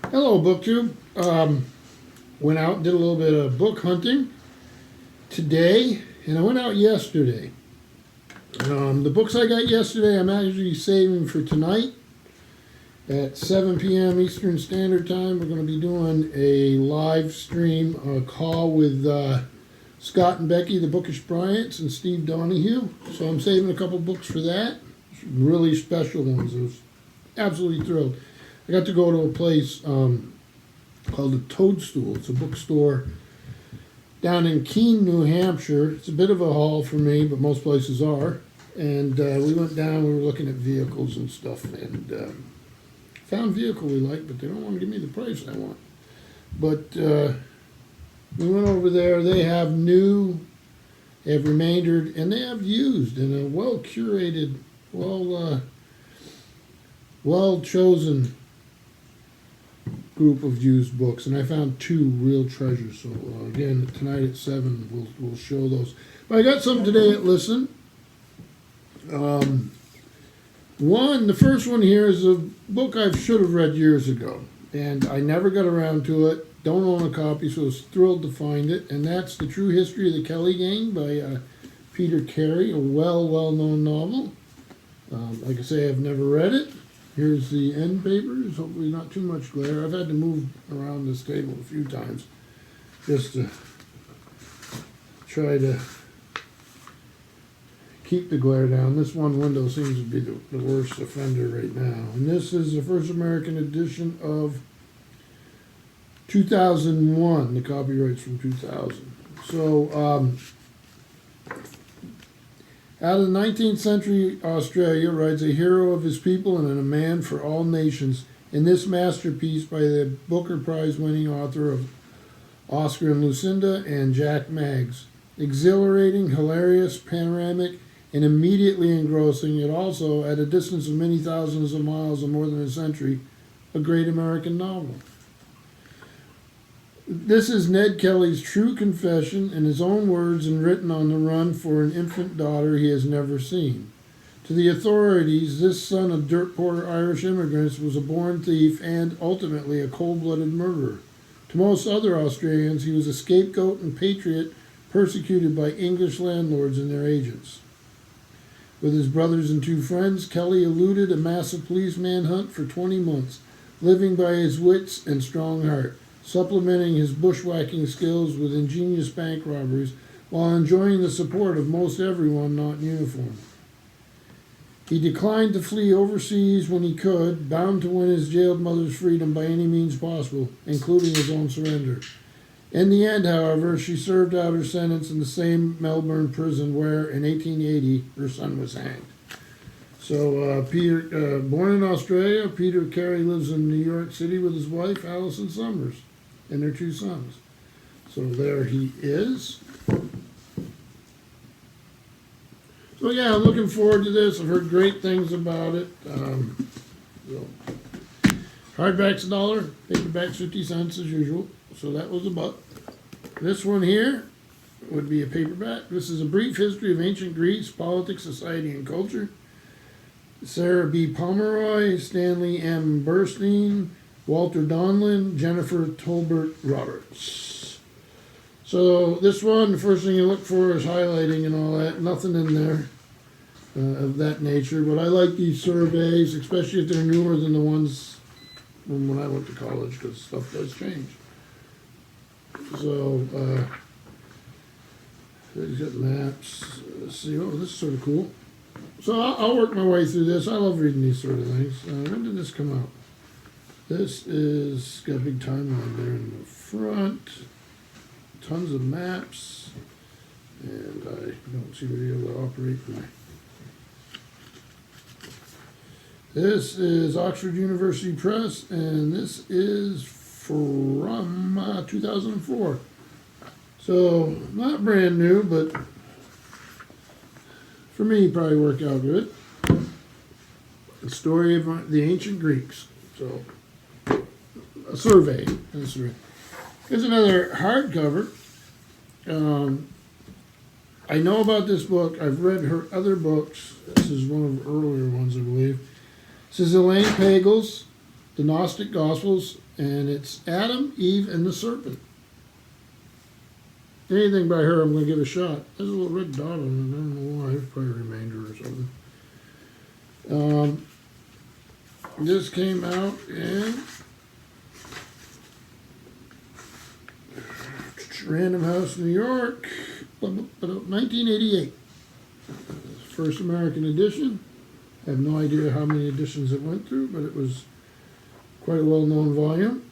Hello, BookTube. Went out and did a little bit of book hunting today, and I went out yesterday. The books I got yesterday, I'm actually saving for tonight at 7 p.m. Eastern Standard Time. We're going to be doing a live stream call with Scott and Becky, the Bookish Bryants, and Steve Donahue. So I'm saving a couple books for that. Really special ones. I was absolutely thrilled. I got to go to a place called the Toadstool. It's a bookstore down in Keene, New Hampshire. It's a bit of a haul for me, but most places are. And we went down, we were looking at vehicles and stuff, and found a vehicle we like, but they don't want to give me the price I want. But we went over there. They have new, they have remaindered, and they have used in a well-curated, well-chosen group of used books, and I found two real treasures. So again, tonight at 7 we'll show those. But I got some today at Listen. The first one here is a book I should have read years ago, and I never got around to it. Don't own a copy, so I was thrilled to find it, and that's The True History of the Kelly Gang by Peter Carey, a well-known novel. Like I say, I've never read it. Here's the end papers. Hopefully not too much glare. I've had to move around this table a few times just to try to keep the glare down. This one window seems to be the worst offender right now. And this is the first American edition of 2001. The copyright's from 2000. So, out of the 19th century Australia rides a hero of his people and a man for all nations in this masterpiece by the Booker Prize winning author of Oscar and Lucinda and Jack Maggs. Exhilarating, hilarious, panoramic, and immediately engrossing, yet also, at a distance of many thousands of miles or more than a century, a great American novel. This is Ned Kelly's true confession in his own words and written on the run for an infant daughter he has never seen. To the authorities, this son of dirt-poor Irish immigrants was a born thief and, ultimately, a cold-blooded murderer. To most other Australians, he was a scapegoat and patriot persecuted by English landlords and their agents. With his brothers and two friends, Kelly eluded a massive police manhunt for 20 months, living by his wits and strong heart, supplementing his bushwhacking skills with ingenious bank robberies while enjoying the support of most everyone not in uniform. He declined to flee overseas when he could, bound to win his jailed mother's freedom by any means possible, including his own surrender. In the end, however, she served out her sentence in the same Melbourne prison where, in 1880, her son was hanged. So, born in Australia, Peter Carey lives in New York City with his wife, Allison Summers, and their two sons. So there he is. So yeah, I'm looking forward to this. I've heard great things about it. Hardback's $1, paperback's 50 cents as usual. So that was a buck. This one here would be a paperback. This is A Brief History of Ancient Greece, Politics, Society, and Culture. Sarah B. Pomeroy, Stanley M. Burstein, Walter Donlin, Jennifer Tolbert Roberts. So this one, the first thing you look for is highlighting and all that. Nothing in there of that nature. But I like these surveys, especially if they're newer than the ones from when I went to college, because stuff does change. So, he's got maps. Let's see. Oh, this is sort of cool. So I'll work my way through this. I love reading these sort of things. When did this come out? This is got a big timeline there in the front. Tons of maps. And I don't seem to be able to operate my... This is Oxford University Press, and this is from 2004. So, not brand new, but for me, probably work out good. The story of the ancient Greeks. So, a survey. Here's another hardcover. I know about this book. I've read her other books. This is one of the earlier ones, I believe. This is Elaine Pagels, The Gnostic Gospels and it's Adam, Eve, and the Serpent. Anything by her, I'm going to give a shot. There's a little red dot on it. I don't know why. It's probably a remainder or something. This came out in Random House, New York, 1988. First American edition. I have no idea how many editions it went through, but it was quite a well-known volume.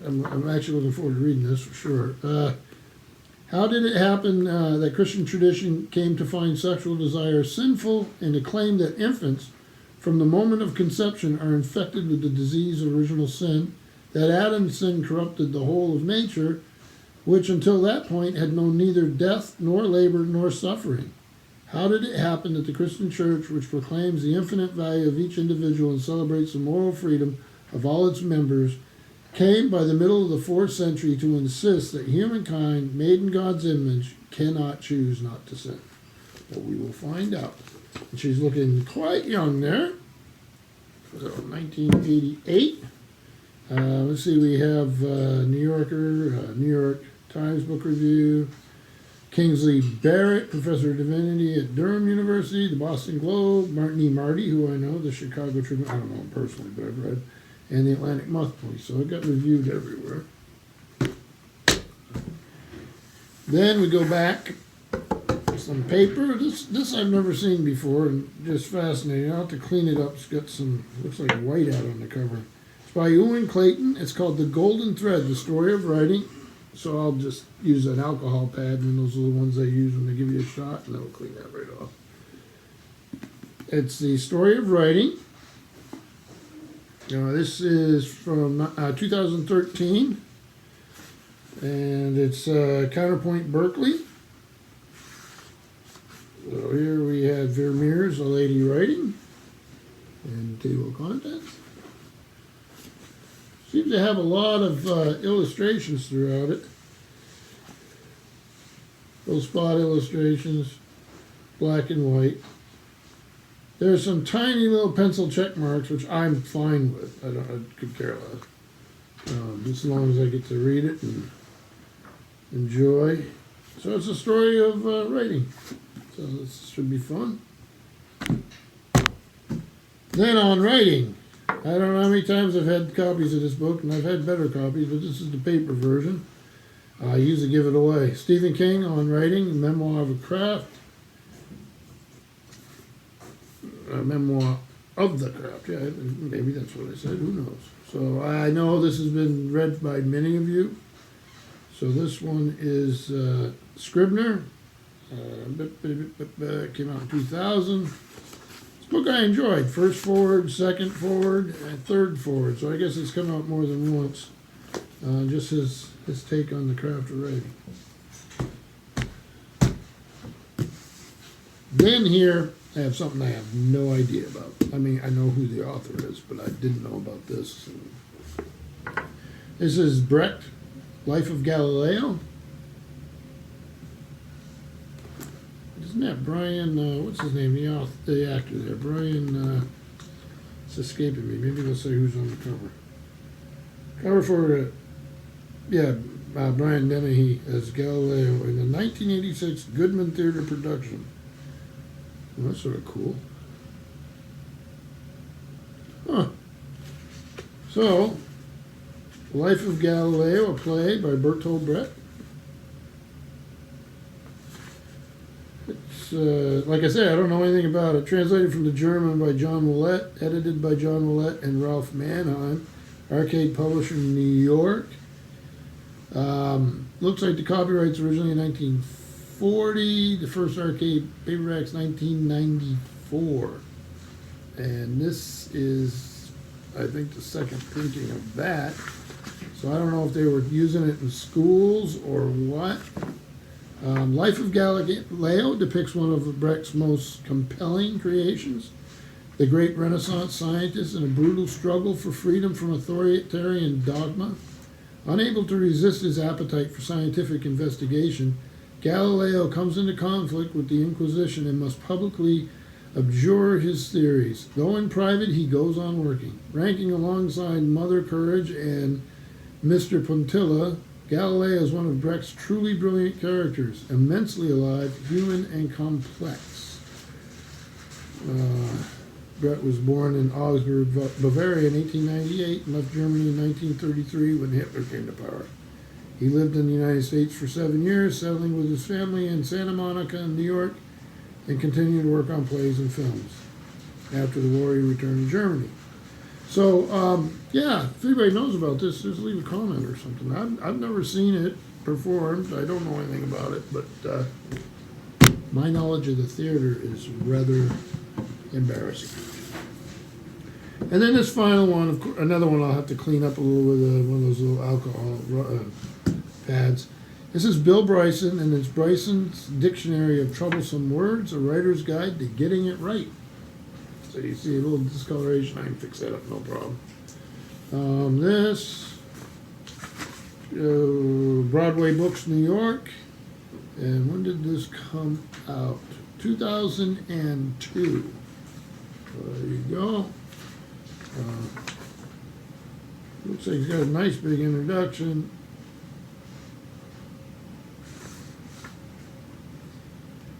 I'm actually looking forward to reading this for sure. How did it happen that Christian tradition came to find sexual desire sinful and to claim that infants, from the moment of conception, are infected with the disease of original sin, that Adam's sin corrupted the whole of nature, which until that point had known neither death nor labor nor suffering? How did it happen that the Christian church, which proclaims the infinite value of each individual and celebrates the moral freedom of all its members, came by the middle of the 4th century to insist that humankind, made in God's image, cannot choose not to sin? Well, we will find out. And she's looking quite young there. So 1988. Let's see, we have New Yorker, New York Times Book Review, Kingsley Barrett, Professor of Divinity at Durham University, the Boston Globe, Martin E. Marty, who I know, the Chicago Tribune, I don't know him personally, but I've read, and the Atlantic Monthly, so it got reviewed everywhere. Then we go back, some paper. This I've never seen before, and just fascinating. I'll have to clean it up. It's got some, looks like white out on the cover. It's by Ewan Clayton. It's called The Golden Thread, The Story of Writing. So I'll just use an alcohol pad, and those are the ones they use when they give you a shot, and that'll clean that right off. It's The Story of Writing. This is from 2013, and it's Counterpoint Berkeley. So here we have Vermeer's A Lady Writing, and table of contents. Seems to have a lot of illustrations throughout it. Little spot illustrations, black and white. There's some tiny little pencil check marks, which I'm fine with. I could care less. Just as long as I get to read it and enjoy. So it's a story of writing. So this should be fun. Then on writing. I don't know how many times I've had copies of this book, and I've had better copies, but this is the paper version. I usually give it away. Stephen King on Writing, a Memoir of a Craft. A memoir of the craft. Yeah, maybe that's what I said. Who knows? So I know this has been read by many of you. So this one is Scribner. It came out in 2000. This book I enjoyed. First forward, second forward, and third forward. So I guess it's come out more than once. Just his take on the craft of writing. Then here I have something I have no idea about. I mean, I know who the author is, but I didn't know about this. This is Brecht, Life of Galileo. Isn't that Brian, what's his name, the actor there? Brian, it's escaping me. Maybe they'll say who's on the cover. Cover for, Brian Dennehy as Galileo in the 1986 Goodman Theater production. Well, that's sort of cool. Huh. So, Life of Galileo, a play by Bertolt Brecht. It's, like I said, I don't know anything about it. Translated from the German by John Willett, edited by John Willett and Ralph Manheim. Arcade Publisher in New York. Looks like the copyright's originally in 1940. The first arcade paperback's 1994. And this is, I think, the second printing of that. So I don't know if they were using it in schools or what. Life of Galileo depicts one of Brecht's most compelling creations. The great Renaissance scientist in a brutal struggle for freedom from authoritarian dogma. Unable to resist his appetite for scientific investigation, Galileo comes into conflict with the Inquisition and must publicly abjure his theories. Though in private, he goes on working. Ranking alongside Mother Courage and Mr. Puntilla, Galileo is one of Brecht's truly brilliant characters, immensely alive, human, and complex. Brecht was born in Augsburg, Bavaria in 1898 and left Germany in 1933 when Hitler came to power. He lived in the United States for 7 years, settling with his family in Santa Monica and New York, and continued to work on plays and films. After the war, he returned to Germany. So, yeah, if anybody knows about this, just leave a comment or something. I've never seen it performed. I don't know anything about it, but my knowledge of the theater is rather embarrassing. And then this final one, another one I'll have to clean up a little with one of those little alcohol pads. This is Bill Bryson, and it's Bryson's Dictionary of Troublesome Words, a writer's guide to getting it right. So you see a little discoloration, I can fix that up, no problem. This, Broadway Books, New York. And when did this come out? 2002. There you go. Looks like he's got a nice big introduction.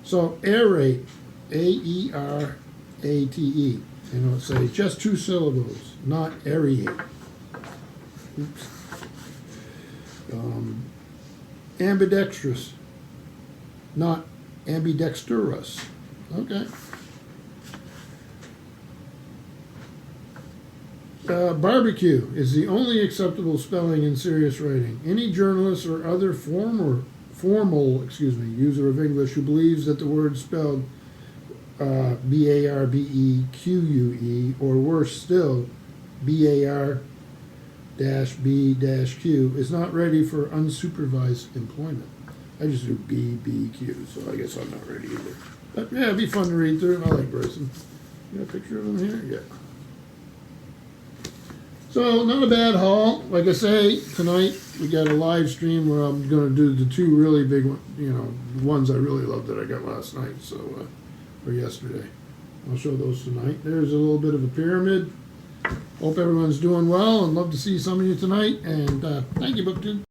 So, aerate, A-E-R-A-T-E. And it'll say just 2 syllables, not aerate. Oops. Ambidextrous, not ambidextrous. Okay. Barbecue is the only acceptable spelling in serious writing. Any journalist or other formal user of English who believes that the word spelled B-A-R-B-E-Q-U-E, or worse still, B-A-R-B-Q, is not ready for unsupervised employment. I just do B-B-Q, so I guess I'm not ready either. But yeah, it'd be fun to read through. I like Bryson. You got a picture of him here? Yeah. So, not a bad haul. Like I say, tonight we got a live stream where I'm going to do the 2 really big ones I really loved that I got last night, or yesterday. I'll show those tonight. There's a little bit of a pyramid. Hope everyone's doing well, and love to see some of you tonight. And thank you, BookTube.